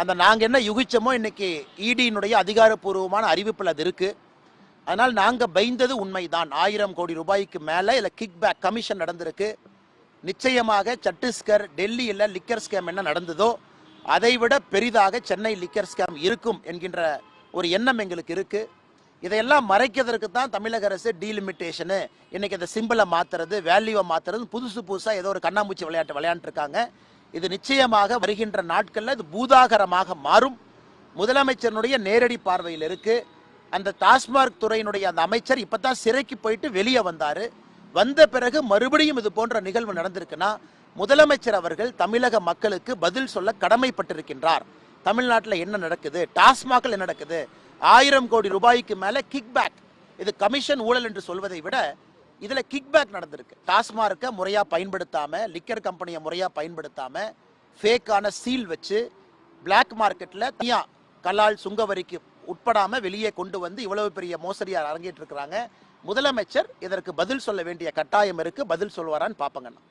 அந்த நாங்கள் என்ன யுகிச்சோமோ இன்னைக்கு இடியினுடைய அதிகாரப்பூர்வமான அறிவிப்பில் அது இருக்கு. அதனால் நாங்கள் பயந்தது உண்மைதான். 1000 கோடி ரூபாய்க்கு மேலே இல்லை கிக் பேக் கமிஷன் நடந்திருக்கு. நிச்சயமாக சத்தீஸ்கர் டெல்லியில் லிக்கர் ஸ்கேம் என்ன நடந்ததோ அதை விட பெரிதாக சென்னை லிக்கர் ஸ்கேம் இருக்கும் என்கின்ற ஒரு எண்ணம் எங்களுக்கு இருக்கு. இதையெல்லாம் மறைக்கிறதுக்கு தான் தமிழக அரசு டீலிமிட்டேஷனு, இன்னைக்கு இந்த சிம்பிளை மாத்துறது, வேல்யூவை மாத்துறது, புதுசாக ஏதோ ஒரு கண்ணாமூச்சி விளையாண்டு இருக்காங்க. இது நிச்சயமாக வருகின்ற நாட்களில் இது பூதாகரமாக மாறும். முதலமைச்சருடைய நேரடி பார்வையில் இருக்கு. அந்த டாஸ்மாக் துறையினுடைய அந்த அமைச்சர் இப்பதான் சிறைக்கு போயிட்டு வெளியே வந்தாரு. வந்த பிறகு மறுபடியும் இது போன்ற நிகழ்வு நடந்திருக்குன்னா முதலமைச்சர் அவர்கள் தமிழக மக்களுக்கு பதில் சொல்ல கடமைப்பட்டிருக்கின்றார். தமிழ்நாட்டில் என்ன நடக்குது, டாஸ்மாகில் என்ன நடக்குது, 1000 கோடி ரூபாய்க்கு மேல கிக் பேக், இது கமிஷன் ஊழல் என்று சொல்வதை விட இதுல கிக் பேக் நடந்திருக்கு. டாஸ்மார்க்கை முறையா பயன்படுத்தாம, லிக்கர் கம்பெனியை முறையா பயன்படுத்தாம, ஃபேக்கான சீல் வச்சு பிளாக் மார்க்கெட்ல தனியா கலால் சுங்கவரிக்கு உட்படாம வெளியே கொண்டு வந்து இவ்வளவு பெரிய மோசடியார் அரங்கேற்று இருக்கிறாங்க. முதலமைச்சர் இதற்கு பதில் சொல்ல வேண்டிய கட்டாயம் இருக்கு. பதில் சொல்வாரான்னு பாப்பங்கண்ணா.